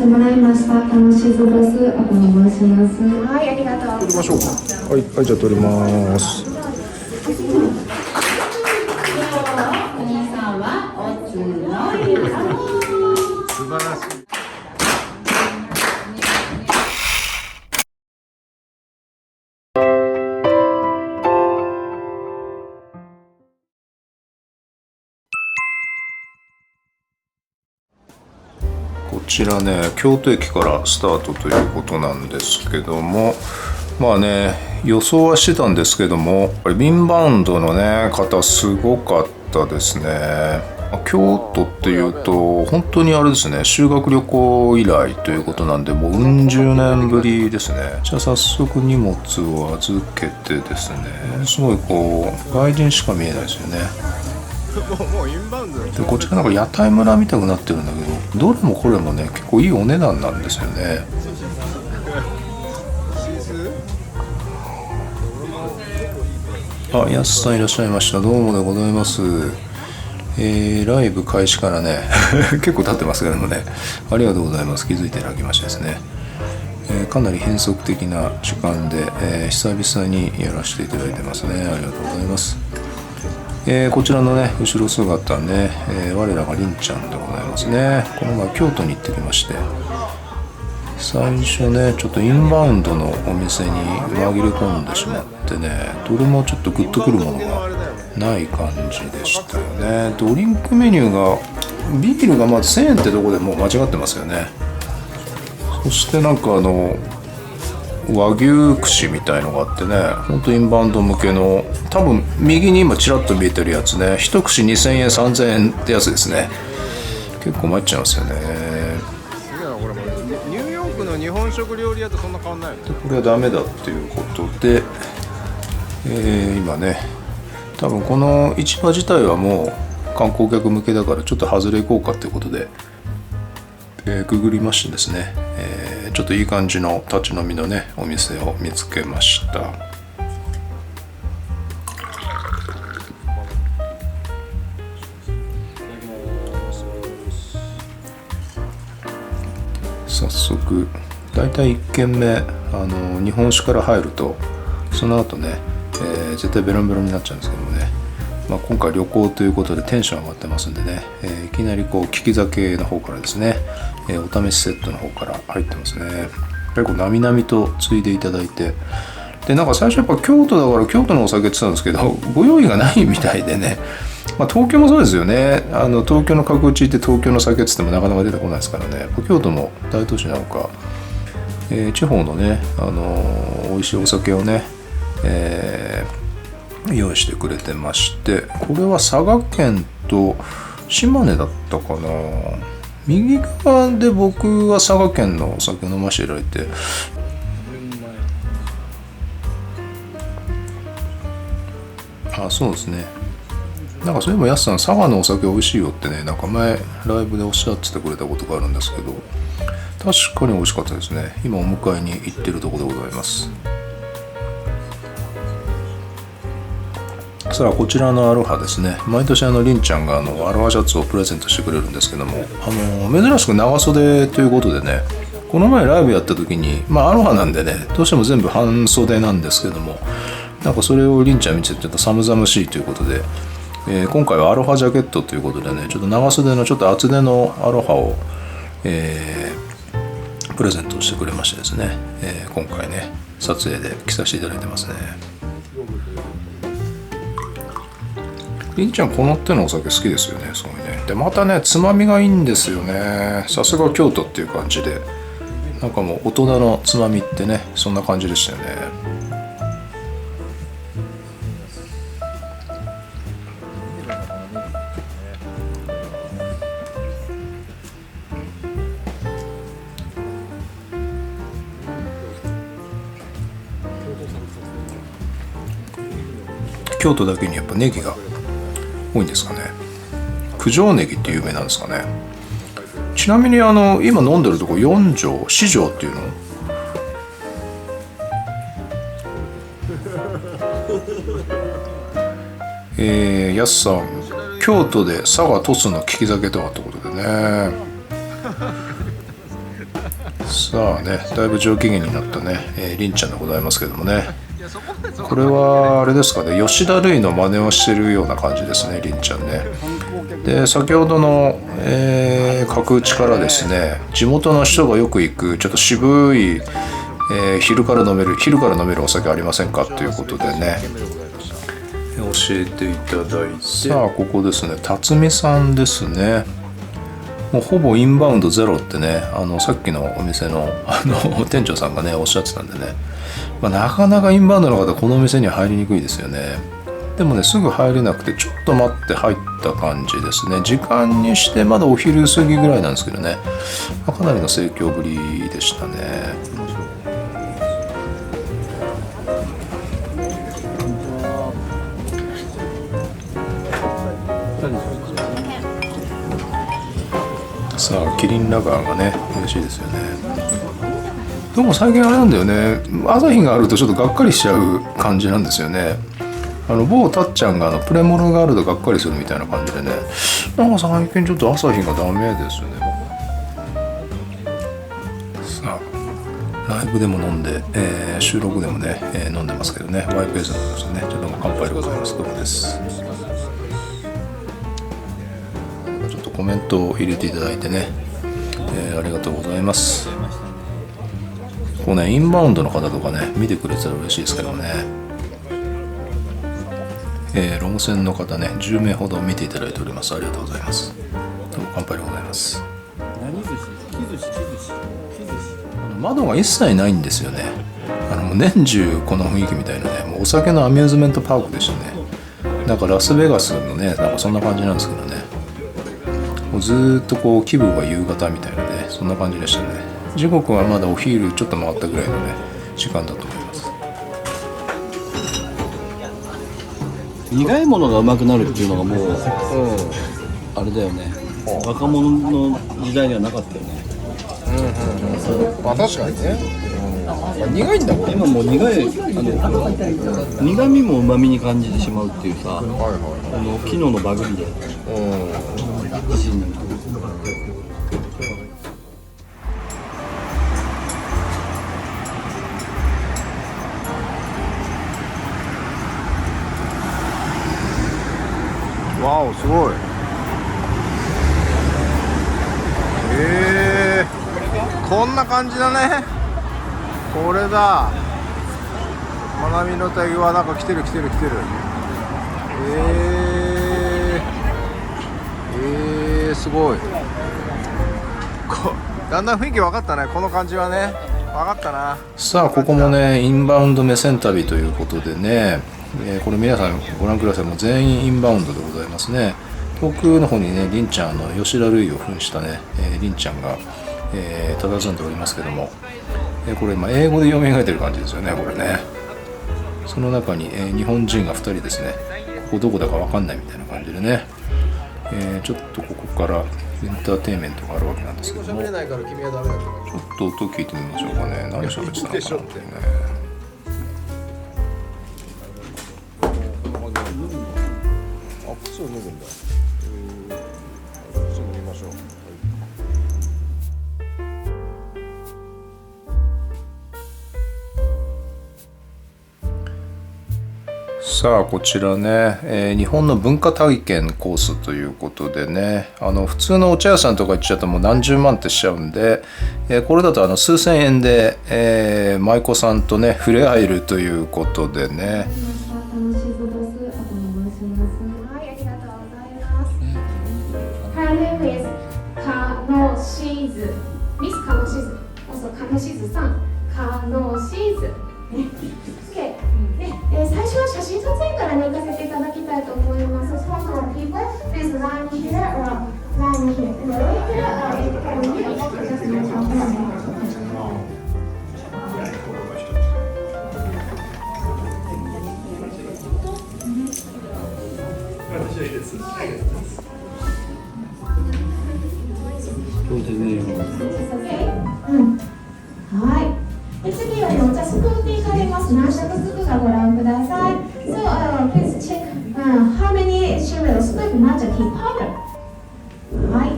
もらいました。楽しずです。お願いします。はい、ありがとう。撮りましょうか。はい、はい、じゃあ撮ります。皆さんはおつのい。素晴らしい。こちらね、京都駅からスタートということなんですけども、まあね、予想はしてたんですけども、インバウンドのね、方すごかったですね。京都っていうと、本当にあれですね、修学旅行以来ということなんで、もううん十年ぶりですね。じゃあ早速荷物を預けてですね、すごいこう、外人しか見えないですよね。もうインバウンドでこっちがなんか屋台村みたくなってるんだけど、どれもこれもね結構いいお値段なんですよね。あ、やすさんいらっしゃいました。どうもでございます。ライブ開始からね結構経ってますけどもね、ありがとうございます。気づいていただきましてですね、かなり変則的な時間で、久々にやらせていただいてますね。ありがとうございます。こちらのね後ろ姿ね、我らがりんちゃんでございますね。この前京都に行ってきまして、最初ねちょっとインバウンドのお店に紛れ込んでしまってね、どれもちょっとグッとくるものがない感じでしたよね。ドリンクメニューがビールがまず1000円ってとこでもう間違ってますよね。そしてなんか和牛串みたいのがあってね、ほんとインバウンド向けの、多分右に今ちらっと見えてるやつね、一串2000円3000円ってやつですね。結構参っちゃいますよね。ニューヨークの日本食料理屋とそんな変わんないよね。これはダメだっていうことで、今ね多分この市場自体はもう観光客向けだからちょっと外れ行こうかっていうことで、ググりましてですね、ちょっといい感じの立ち飲みのねお店を見つけました。早速だいたい1軒目日本酒から入るとその後ね、絶対ベロンベロンになっちゃうんですけどもね、今回旅行ということでテンション上がってますんでね、いきなりこう利き酒の方からですね、お試しセットの方から入ってますね。結構なみなみとついでいただいて、でなんか最初やっぱ京都だから京都のお酒って言ってたんですけど、ご用意がないみたいでね、東京もそうですよね。東京の角打ちって東京の酒っつってもなかなか出てこないですからね。京都の大都市なのか、地方のね、美味しいお酒をね、用意してくれてまして、これは佐賀県と島根だったかな。右側で僕は佐賀県のお酒飲ませていただいて、そうですね。なんかそういえばやすさん佐賀のお酒美味しいよってね、なんか前ライブでおっしゃっててくれたことがあるんですけど、確かに美味しかったですね。今お迎えに行ってるところでございます。さあこちらのアロハですね、毎年りんちゃんがアロハシャツをプレゼントしてくれるんですけども、珍しく長袖ということでね、この前ライブやった時にアロハなんでね、どうしても全部半袖なんですけども、なんかそれをりんちゃん見てちょっと寒々しいということで、今回はアロハジャケットということでね、ちょっと長袖のちょっと厚手のアロハを、プレゼントしてくれましてですね、今回ね撮影で着させていただいてますね。りんちゃんこの手のお酒好きですよね。すごいね。でまたねつまみがいいんですよね。さすが京都っていう感じで、なんかもう大人のつまみってねそんな感じでしたよね。京都だけにやっぱネギが多いんですかね。九条ネギって有名なんですかね。ちなみに今飲んでるとこ四条四条っていうのやすさん京都で佐賀鳥栖の利き酒とかってことでねさあね、だいぶ上機嫌になったね、りんちゃんでございますけどもね、これはあれですかね、吉田類の真似をしてるような感じですね、りんちゃんね。で先ほどの、角打ちからですね、地元の人がよく行くちょっと渋い、昼から飲めるお酒ありませんかということでね、教えていただいて、さあここですね、辰巳さんですね。もうほぼインバウンドゼロってね、さっきのお店の店長さんがねおっしゃってたんでね、なかなかインバウンドの方このお店には入りにくいですよね。でもね、すぐ入れなくてちょっと待って入った感じですね。時間にしてまだお昼過ぎぐらいなんですけどね、かなりの盛況ぶりでしたね。さあキリンラガーがね美味しいですよね。でも最近あれなんだよね、朝日があるとちょっとがっかりしちゃう感じなんですよね。某たっちゃんがプレモルがあるとがっかりするみたいな感じでね、なんか最近ちょっと朝日がダメですよね。さあライブでも飲んで、収録でもね、飲んでますけどね、ワイプ映像ですね。ちょっと乾杯でございます。どうもです。ちょっとコメントを入れていただいてね、ありがとうございます。こうね、インバウンドの方とかね見てくれてたら嬉しいですけどね。ロム線の方ね10名ほど見ていただいております。ありがとうございます。どうも乾杯でございます。窓が一切ないんですよね。もう年中この雰囲気みたいなね、もうお酒のアミューズメントパークでしたね。なんかラスベガスのね、なんかそんな感じなんですけどね、もうずーっとこう気分は夕方みたいなね、そんな感じでしたね。時刻はまだお昼ちょっと回ったぐらいのね時間だと思います。苦いものがうまくなるっていうのがもう、あれだよね、若者の時代にはなかったよね。まあ確かにね、苦いんだもんね。今もう苦い、苦味もうまみに感じてしまうっていうさ、機能のバグりで、わおすごい。こんな感じだね。これだ。まなみのタグはなんか来てる。すごい。だんだん雰囲気分かったね。この感じはね分かったな。さあここもねインバウンド目線旅ということでね、これ皆さんご覧ください。もう全員インバウンドでございますね。遠くの方にねりんちゃん吉田類を扮したね、りんちゃんが、佇んでおりますけども、これ英語で読み上げてる感じですよね。これね、その中に、日本人が2人ですね。ここどこだか分かんないみたいな感じでね、ちょっとここからエンターテインメントがあるわけなんですけども、ちょっと音聞いてみましょうかね。何喋ってたのかなってね。靴を脱ぐんだ。靴脱ぎましょう。さあこちらね、日本の文化体験コースということでね、普通のお茶屋さんとか行っちゃうともう何十万ってしちゃうんで、これだと数千円で、舞妓さんとね触れ合えるということでね。Her name is Kanoshizu. Miss Kanoshizu. Also Kanoshizu-san. Kanoshizu. Okay. 最初は写真撮影からね、行かせていただきたいと思います。So for people, please line here or line here. And right here, when you just mentionはい。次はお茶すくっていかれます。何色すくかご覧ください。So, please check how many she will scoop matcha tea powder. はい。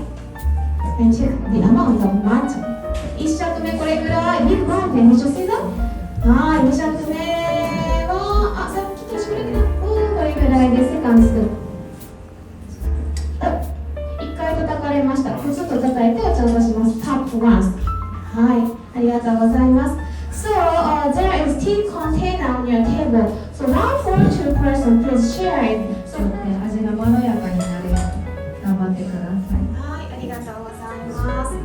And check the amount of matcha. 尺目これぐらい。Big mountain, did you see that? はい、2尺目は、あ、さっきと一緒だけど、これぐらいでセカンドステップ。1回叩かれました。靴と叩いてお茶を出します。タップワンス。はい、ありがとうございます。So, there is tea container on your table. So, one for two person, please share it. So, 味がまろやかになるように頑張ってください。はい、ありがとうございます。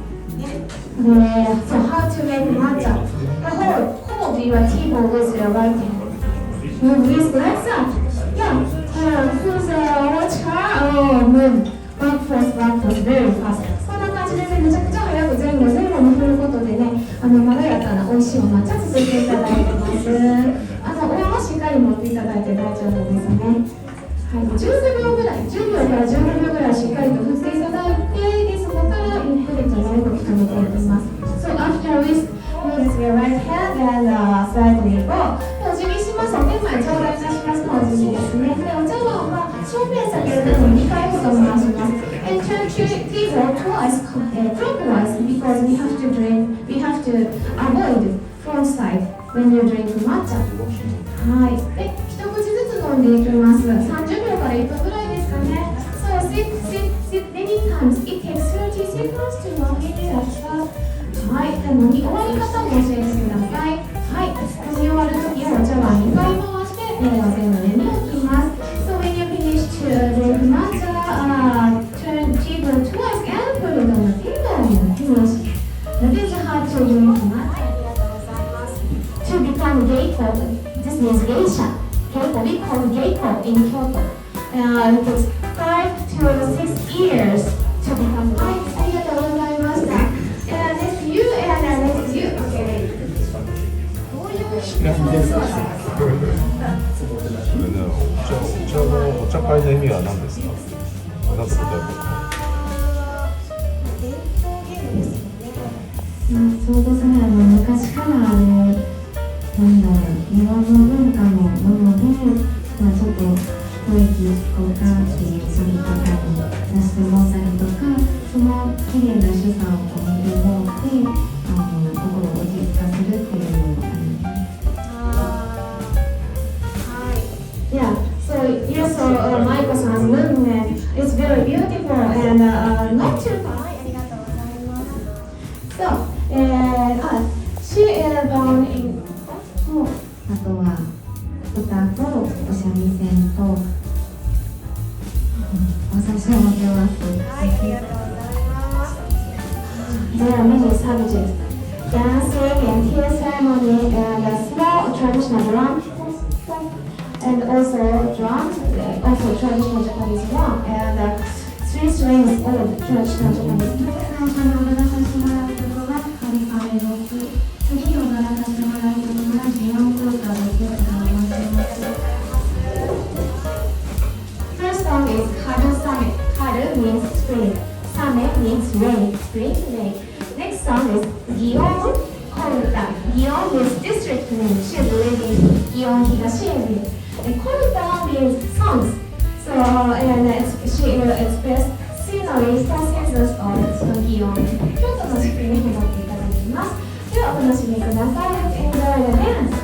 So, how to make matcha? Hold your table with your right hand. Move like that. Yeah. Who's watch her? Move back first, very fast. こんな感じでね、めちゃくちゃ早く前後に振ることでね、まろやかな美味しいお抹茶作っていただいてます。お湯もしっかり持っていただいて大丈夫ですね。はい、10秒ぐらい、10秒から15秒ぐらいしっかりと振っていただいて、でそこからゆっくりとね、動き止めていきます。So after we move your right hand and slightly go. お辞儀します。お手前頂戴いたします。お辞儀ですね。で、お茶碗は正面下げるのに2回ほど回します。And turn table twice clockwise because we have to avoid front side when you drink matcha. はい。で、一口ずつ飲んでいきます。30秒から1分ぐらいですかね。So sit many times. It takes 30 seconds to walk in the after. はい。で、飲み終わり方も教えてください。はい。飲み終わるときはお茶碗2回回して、お膳の上に置きます。So when you finish to drink matcha, turn table twice and put it on the table and finish. That is how to drink matcha. ありがとうございます。To become geiko, this means geisha. Geiko, we call geiko in Kyoto. It takes 5 to 6 years to become. はい、ありがとうございました。Next you and next you. Okay. お茶会の意味は何ですか？何と答えますか？そうですね、昔からあるなんだろう、日本の文化のもので、ちょっと教育交換っていう取り方に出してもらったりとか、その綺麗な所作を見てもらって心を落ち着かせるっていうのもあります。Yeah, so you saw Maiko-san's movement. It's very beautiful and not too far. ありがとうございます。So, she is born in. あとは歌とお三味線と、お刺身も出ます。はい、ありがとうございます。There are many subjects: dancing and tea ceremony and a small traditional drum, and also drums, also traditional Japanese drum, and 3 strings old traditional Japanese. 最初に踊らさせてもらうことがカリカレロス、次踊らさせてもらうことがジオンクーカです。First song is Haru Same. Haru means spring. Same means rain. Spring, rain. Next song is Gion Koruta. Gion means district name. She is living in Gion Higashi area. And Koruta means songs. So, she will express scenery, four seasons of Gion. 京都の四季に戻っていただきます。ではお楽しみください。Enjoy the dance.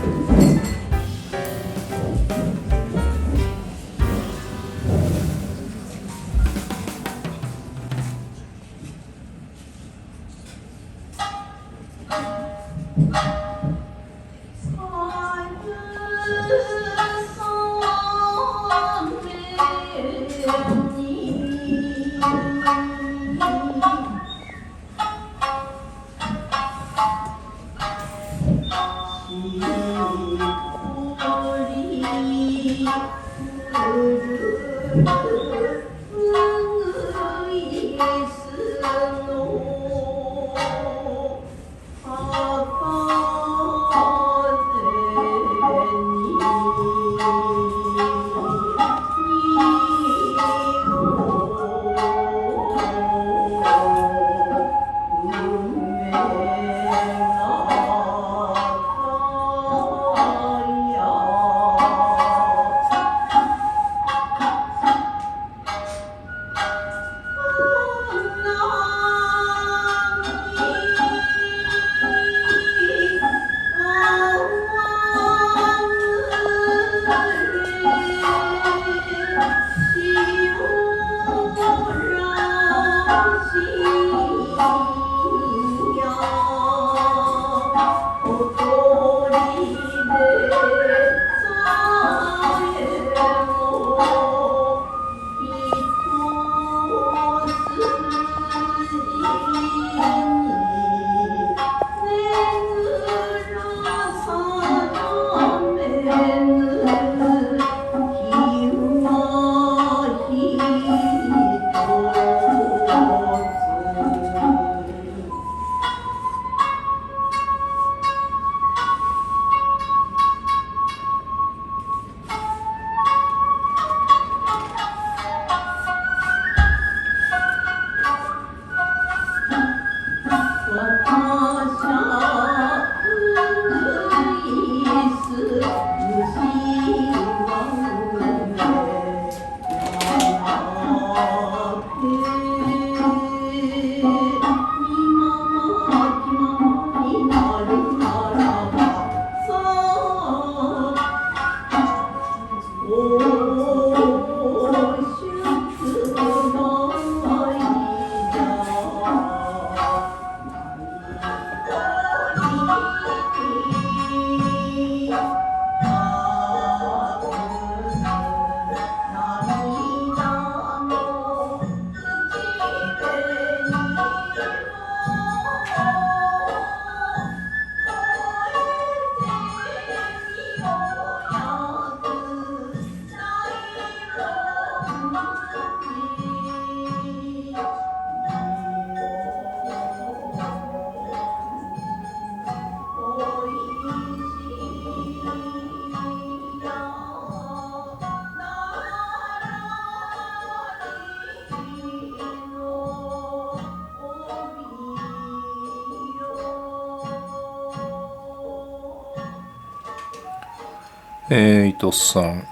伊藤さん、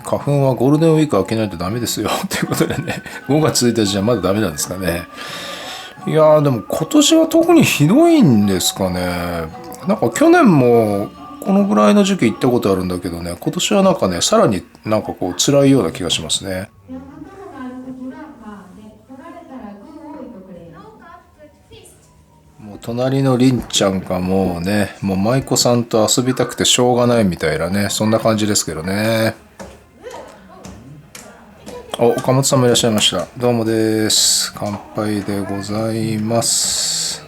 花粉はゴールデンウィーク明けないとダメですよということでね、5月1日じゃまだダメなんですかね。いやーでも今年は特にひどいんですかね。なんか去年もこのぐらいの時期行ったことあるんだけどね、今年はなんかね、さらになんかこう辛いような気がしますね。もう隣のりんちゃんがもうね、もう舞妓さんと遊びたくてしょうがないみたいなね、そんな感じですけどね。お、岡本さんもいらっしゃいました。どうもです。乾杯でございます。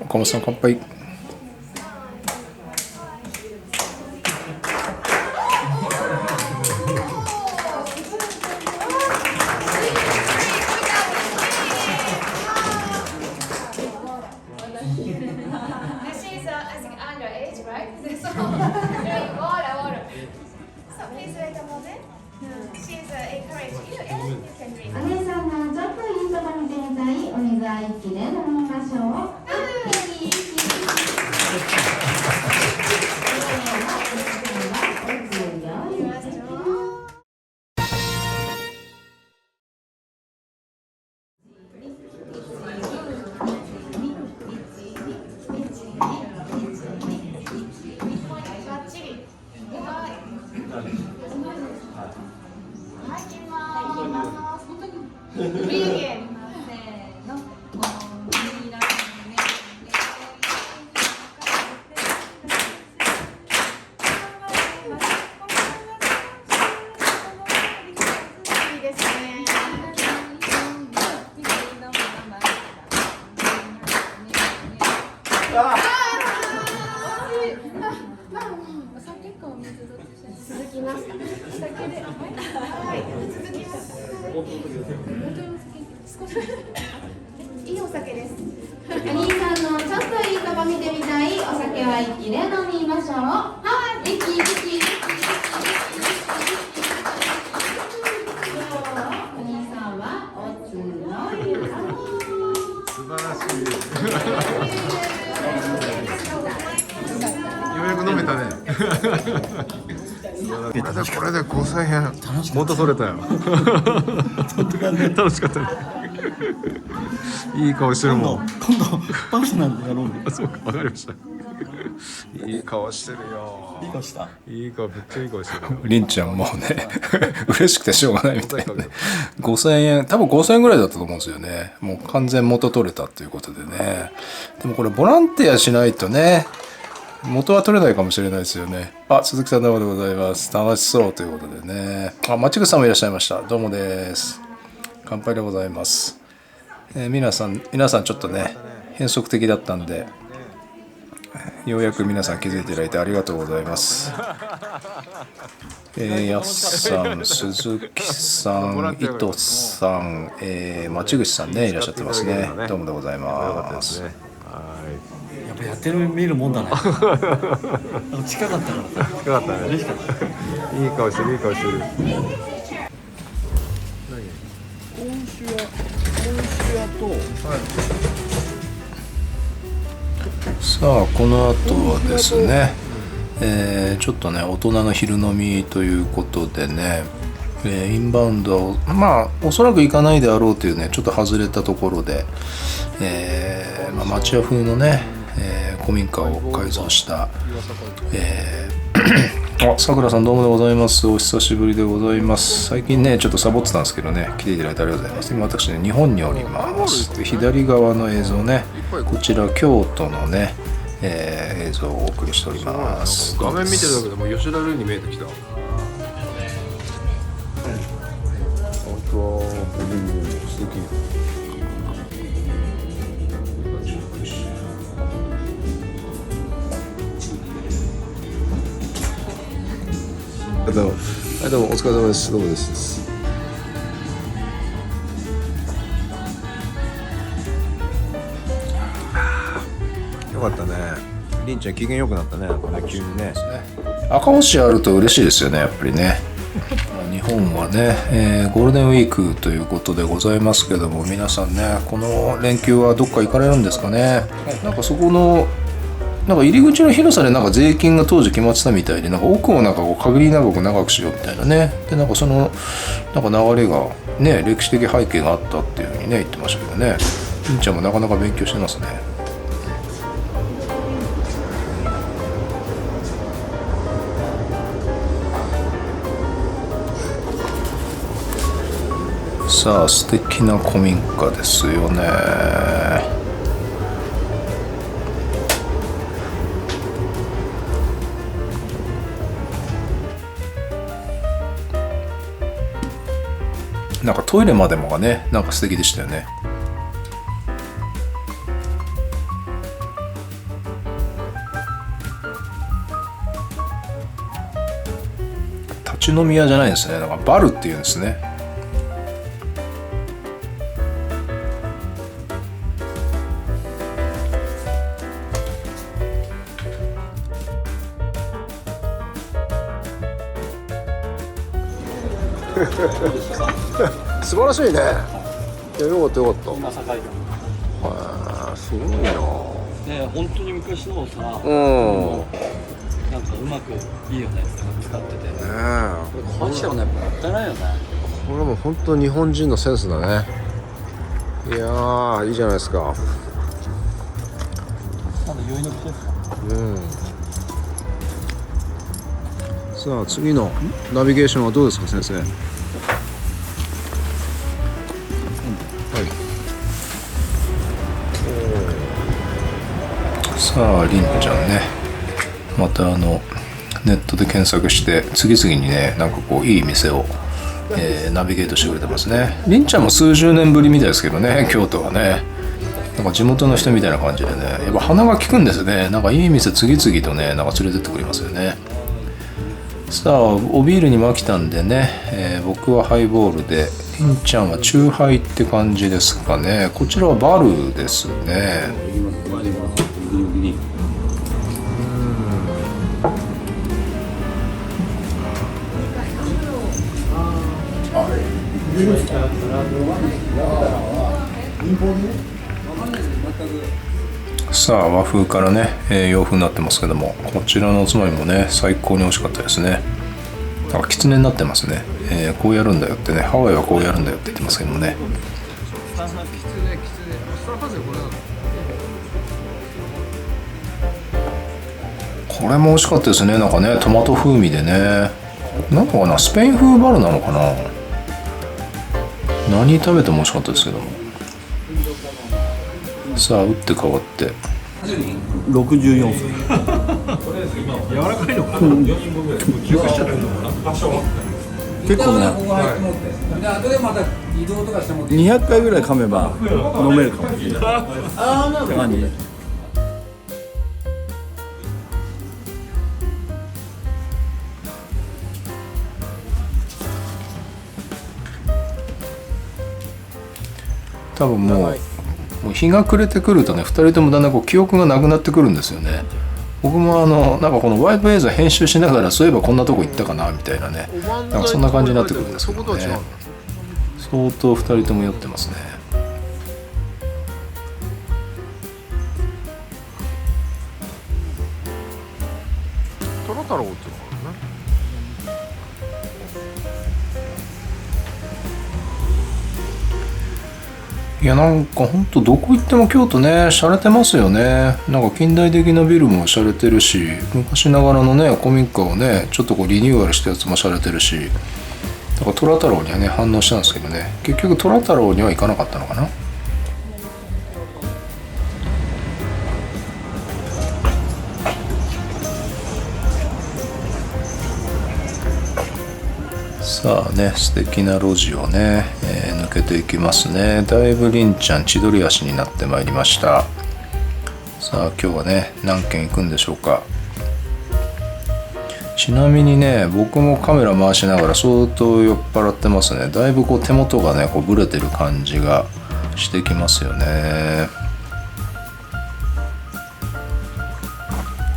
岡本さん乾杯。お姉さんもちょっといいとこ見てみたい。お水は一気で飲みましょう。いいお酒です。お兄さんのちょっといいとこ見てみたい。お酒は一気で飲みましょう。はい、一気。お兄さんはおつのゆか。素晴らしい。ようやく飲めたね。これで5000円。元取れたよ。楽しかったね。いい顔してるもん。今度パーソナルでやろうね。そうか、わかりました。いい顔してるよ。いい顔した。いい顔、めっちゃいい顔してる。りんちゃんもうね嬉しくてしょうがないみたいなね。5000円、多分5000円ぐらいだったと思うんですよね。もう完全元取れたということでね。でもこれボランティアしないとね、元は取れないかもしれないですよね。あ、鈴木さんどうもでございます。楽しそうということでね。あ、町口さんもいらっしゃいました。どうもです。乾杯でございます。皆さんちょっとね、変則的だったんで、ようやく皆さん気づいていただいてありがとうございます。やすさん、鈴木さん、伊藤さん、町口さんね、いらっしゃってますね。どうもでございます。やっぱやってる見るもんだね。近かったから。近かったね。嬉しかった。いい顔してる、いい顔してる。今週はと、さあこの後はですね、ちょっとね大人の昼飲みということでね、インバウンドはまあおそらく行かないであろうというねちょっと外れたところで、町屋風のね、古民家を改造した、あ、さくらさんどうもでございます。お久しぶりでございます。最近ねちょっとサボってたんですけどね、来ていただいてありがとうございます。今私ね日本におります。で左側の映像ね、こちら京都のね、映像をお送りしております。画面見てるだけでも吉田類に見えてきた。本当、素敵。どうもお疲れ様です。どうもです。よかったね。りんちゃん機嫌良くなったね。なんかね急にね。赤星あると嬉しいですよね、やっぱりね。日本はね、ゴールデンウィークということでございますけども、皆さんねこの連休はどっか行かれるんですかね。なんかそこのなんか入り口の広さでなんか税金が当時決まってたみたいで、なんか奥をなんかこう限りなく長くしようみたいなね。でなんかそのなんか流れがね、歴史的背景があったっていうふうにね言ってましたけどね。りんちゃんもなかなか勉強してますね。さあ素敵な古民家ですよね。なんかトイレまでもがね、なんか素敵でしたよね。立ち飲み屋じゃないんですね。なんかバルっていうんですね。素晴らしいね。いや、よかったよかった。今栄すごいな。ね、本当に昔のをさ、うん。なんかうまくいいよね、使ってて。ねこれ壊しちゃうね、もったいないよね。これも本当日本人のセンスだね。いやー、いいじゃないですか。まだ余韻の季節だ。うん。さあ次のナビゲーションはどうですか先生。はい。さありんちゃんね、またネットで検索して次々にね、なんかこういい店を、ナビゲートしてくれてますね。りんちゃんも数十年ぶりみたいですけどね、京都はね。なんか地元の人みたいな感じでね、やっぱ鼻が利くんですね。なんかいい店次々とね、なんか連れてってくれますよね。さあおビールにも飽きたんでね、僕はハイボールで、りんちゃんはチューハイって感じですかね。こちらはバルですね。さあ和風からね、洋風になってますけども、こちらのおつまみもね最高に美味しかったですね。なんかきつねになってますね。こうやるんだよってね、ハワイはこうやるんだよって言ってますけどもね。これも美味しかったですね。なんかねトマト風味でね、なんかなスペイン風バルなのかな。何食べても美味しかったですけども。さあ打って変わって64歳。柔らかいのかな。熟しちゃってるのかな。結構ね、200回ぐらい噛めば飲めるかもしれないって感じで。多分もう日が暮れてくるとね、2人ともだんだんこう記憶がなくなってくるんですよね。僕もなんかこのワイプ映像編集しながら、そういえばこんなとこ行ったかなみたいなね、なんかそんな感じになってくるんですけどね。相当2人とも酔ってますね。トロ太郎っていうのかな。いやなんかほんとどこ行っても京都ね洒落てますよね。なんか近代的なビルも洒落てるし、昔ながらのね古民家をねちょっとこうリニューアルしたやつも洒落てるし、だから虎太郎にはね反応したんですけどね、結局虎太郎には行かなかったのかな。さあね、素敵な路地をね、抜けていきますね。だいぶりんちゃん千鳥足になってまいりました。さあ今日はね何軒行くんでしょうか。ちなみにね僕もカメラ回しながら相当酔っ払ってますね。だいぶこう手元がねこうブレてる感じがしてきますよね。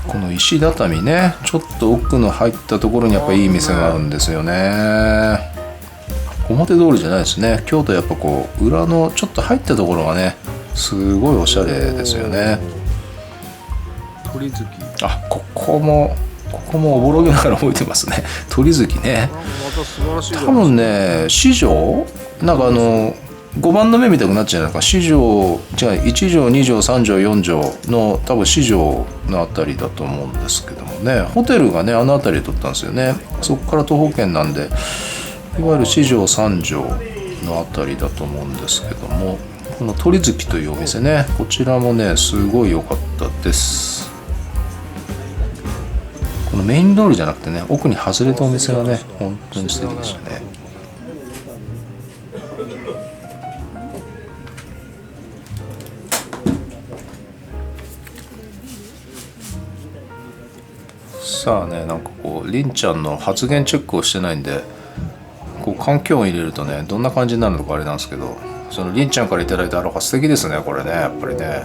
この石畳ね、ちょっと奥の入ったところにやっぱいい店があるんですよね。表通りじゃないですね。京都やっぱこう裏のちょっと入ったところがねすごいおしゃれですよね。鳥月。あ、ここもおぼろげながら覚えてますね。鳥月ね。また素晴らしいじゃ多分ね、四条なんか5番の目みたいになっちゃうのか、四条違う、1条2条3条4条の多分四条のあたりだと思うんですけどもね、ホテルがねあのあたりで取ったんですよね。そこから徒歩圏なんで、いわゆる四条3条のあたりだと思うんですけども、この鳥月というお店ね、こちらもねすごい良かったです。このメイン通りじゃなくてね、奥に外れたお店がね本当に素敵でしたね。さあね、なんかこうりんちゃんの発言チェックをしてないんで、こう環境音入れるとねどんな感じになるのかあれなんですけど、そのりんちゃんからいただいたアロハ素敵ですね。これねやっぱりね、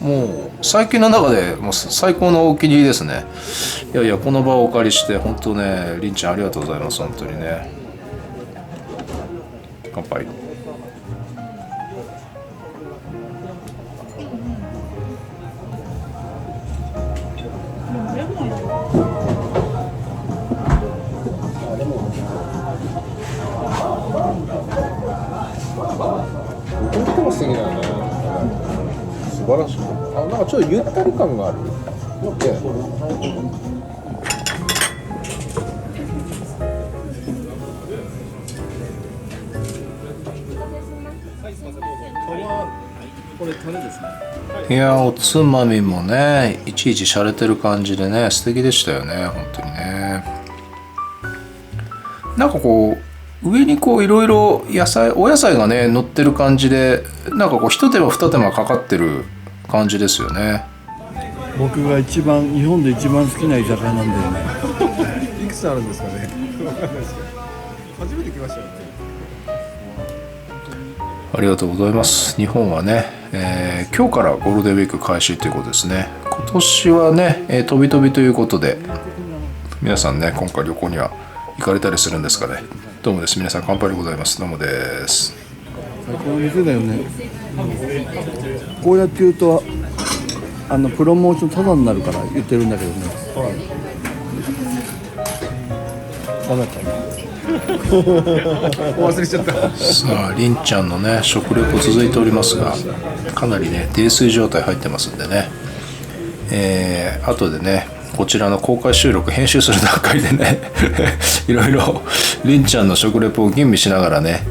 もう最近の中でもう最高のお気に入りですね。いやいや、この場をお借りして本当ね、りんちゃんありがとうございます。本当にね、乾杯。素敵だよね。素晴らしい。なんかちょっとゆったり感がある。いや、おつまみもねいちいち洒落てる感じでね素敵でしたよね。本当にね、なんかこう上にこういろいろお野菜がね乗ってる感じで、なんかこう一手間二手間かかってる感じですよね。僕が日本で一番好きな居酒屋なんだよね。いくつあるんですかね。わかんないですけど、初めて来ましたよね。ありがとうございます。日本はね、今日からゴールデンウィーク開始ということですね。今年はね、飛び飛びということで、皆さんね今回旅行には行かれたりするんですかね。どうもです。皆さん乾杯でございます。どうもです。最高の店だよね。こうやって言うとプロモーションタダになるから言ってるんだけどね。ダメだったね。忘れちゃった。さありんちゃんのね食レポ続いておりますが、かなりね泥酔状態入ってますんでね、後でねこちらの公開収録編集する段階でねいろいろりんちゃんの食レポを吟味しながらね、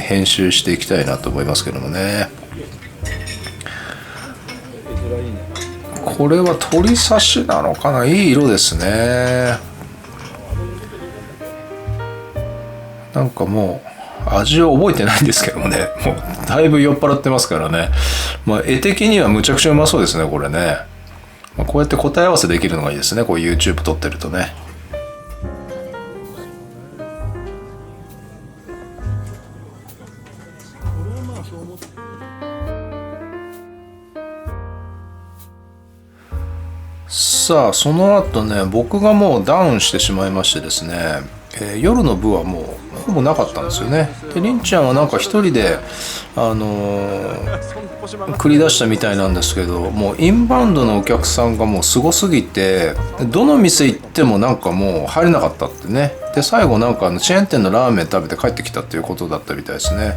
編集していきたいなと思いますけどもね。これは鶏刺しなのかな。いい色ですね。なんかもう味を覚えてないんですけどもね、もうだいぶ酔っ払ってますからね、絵的にはむちゃくちゃうまそうですねこれね。こうやって答え合わせできるのがいいですね、こう YouTube 撮ってるとね。さあその後ね、僕がもうダウンしてしまいましてですね、夜の部はもうほぼなかったんですよね。でりんちゃんはなんか一人で繰り出したみたいなんですけど、もうインバウンドのお客さんがもうすごすぎて、どの店行ってもなんかもう入れなかったってね。で最後なんかチェーン店のラーメン食べて帰ってきたっていうことだったみたいですね。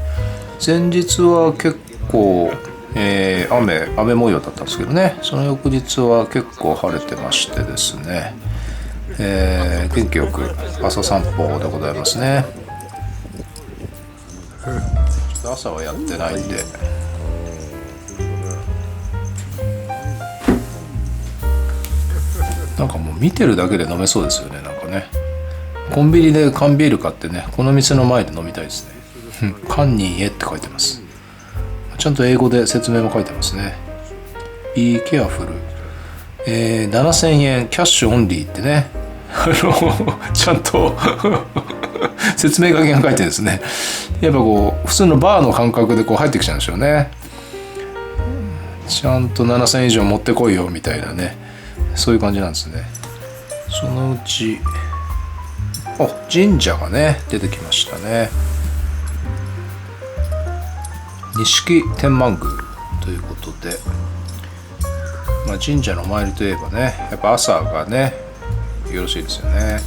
前日は結構雨模様だったんですけどね、その翌日は結構晴れてましてですね、元気よく朝散歩でございますね。ちょっと朝はやってないんで、なんかもう見てるだけで飲めそうですよね。なんかね、コンビニで缶ビール買ってね、この店の前で飲みたいですね。缶に家って書いてます。ちゃんと英語で説明も書いてますね。Be careful、7000円キャッシュオンリーってねちゃんと説明書きが書いてるんですね。やっぱこう普通のバーの感覚でこう入ってきちゃうんでしょうね。ちゃんと7000円以上持ってこいよみたいなね、そういう感じなんですね。そのうち神社がね出てきましたね。錦天満宮ということで、まあ、神社の参りといえばね、やっぱ朝がねよろしいですよね。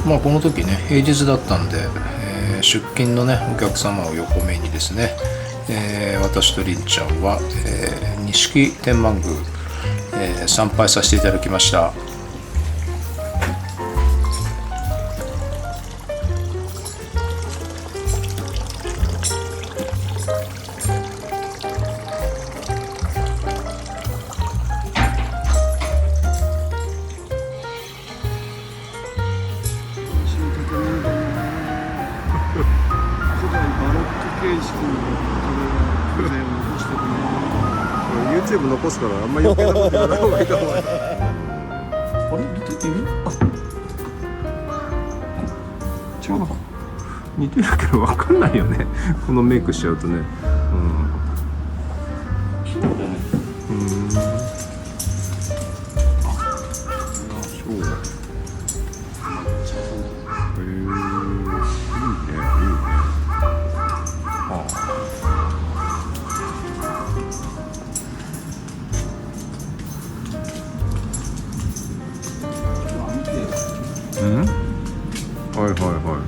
まあこの時ね平日だったんで、出勤のねお客様を横目にですね、私とりんちゃんは、錦天満宮、参拝させていただきました。YouTube 残すからあんま余計なこと言わない方がいいと思う。あれ似てる？違うのか。似てるけど分かんないよね。このメイクしちゃうとね。はいはいはいはい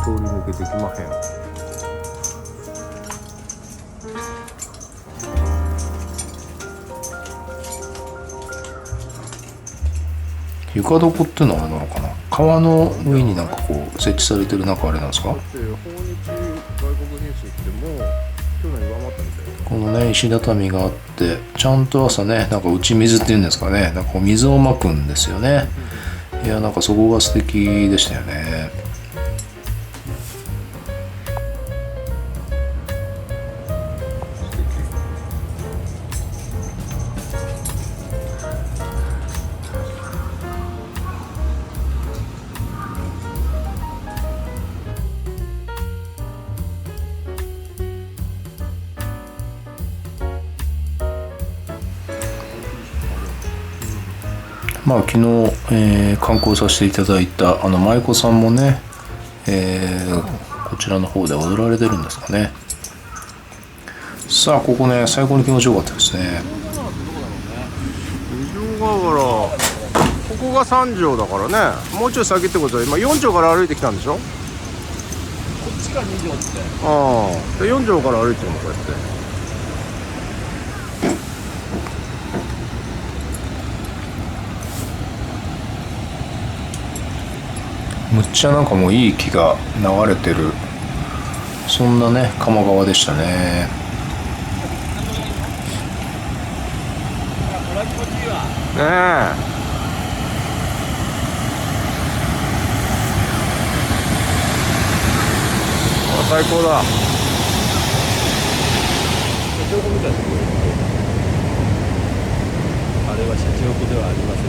通り抜けてきまへん。床床ってのはあれなのかな、川の上になんかこう設置されてるなんかあれなんですか。このね石畳があってちゃんと朝ねなんか打ち水っていうんですかね、なんかこう水をまくんですよね。いやなんかそこが素敵でしたよね。まあ昨日、観光させていただいた舞妓さんもね、こちらの方で踊られてるんですかね。さあここね最高に気持ちよかったですね。二条河原、ここが3条だからね、もうちょい先ってことは今4条から歩いてきたんでしょ。こっちが2条って。ああ、で4条から歩いてるのこうやって。むっちゃなんかもういい木が流れてる、そんなね鴨川でしたね。ねえ、最高だ。あれはシャチホコではありません。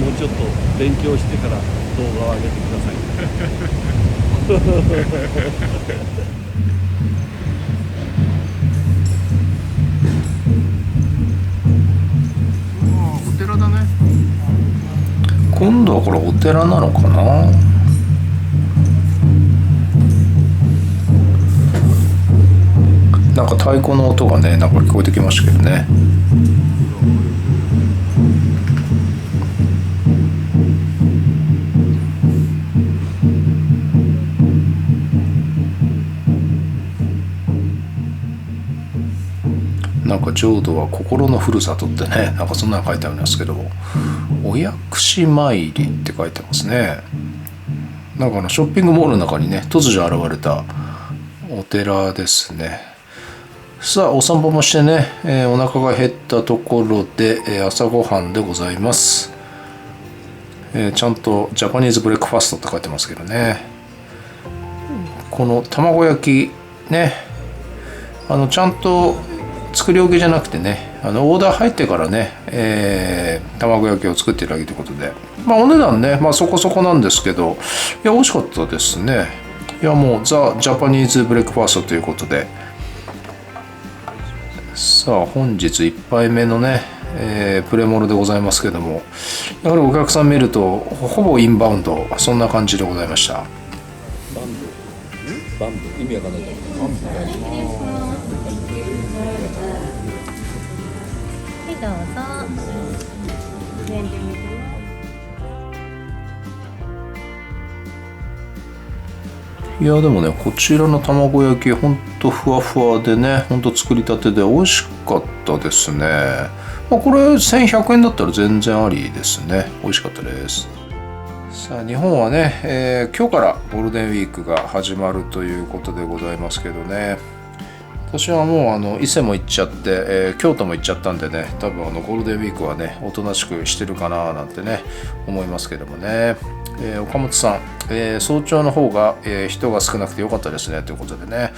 もうちょっと勉強してから動画を上げてください。お寺だね。今度はこれお寺なのかな。なんか太鼓の音がねなんか聞こえてきましたけどね。なんか浄土は心のふるさとってね、なんかそんなの書いてあるんですけど、お薬師参りって書いてますね。なんかショッピングモールの中にね突如現れたお寺ですね。さあお散歩もしてね、お腹が減ったところで、朝ごはんでございます。ちゃんとジャパニーズブレックファストって書いてますけどね。この卵焼きね、ちゃんと作り置きじゃなくてね、オーダー入ってからね、卵焼きを作っていただけということで、まあお値段ね、まあそこそこなんですけど、いや美味しかったですね。いやもうザ・ジャパニーズブレックファーストということで、さあ本日1杯目のね、プレモルでございますけども、やはりお客さん見るとほぼインバウンド、そんな感じでございました。バンブ意味わかんないと思う。はいどうぞ。いやでもね、こちらの卵焼きほんとふわふわでね、ほんと作りたてで美味しかったですね。まあ、これ1100円だったら全然ありですね。美味しかったです。さあ日本はね、今日からゴールデンウィークが始まるということでございますけどね、私はもう伊勢も行っちゃって、京都も行っちゃったんでね、多分ゴールデンウィークはねおとなしくしてるかななんてね思いますけどもね。岡本さん、早朝の方が、人が少なくてよかったですねということでね。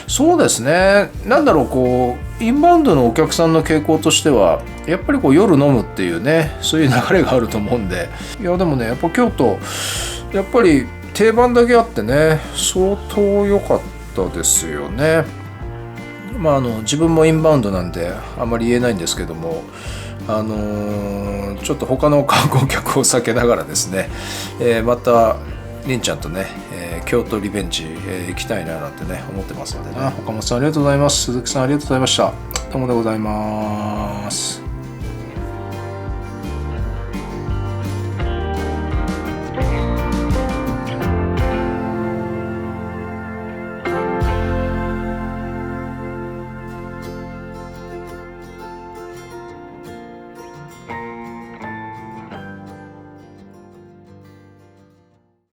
そうですね、なんだろう、こうインバウンドのお客さんの傾向としてはやっぱりこう夜飲むっていうね、そういう流れがあると思うんで、いやでもね、やっぱ京都やっぱり定番だけあってね、相当良かったですよね。まあ自分もインバウンドなんであまり言えないんですけども、ちょっと他の観光客を避けながらですね、またりんちゃんとね、京都リベンジ、行きたいななんてね思ってますのでね。岡本さんありがとうございます。鈴木さんありがとうございました。どうもでございます。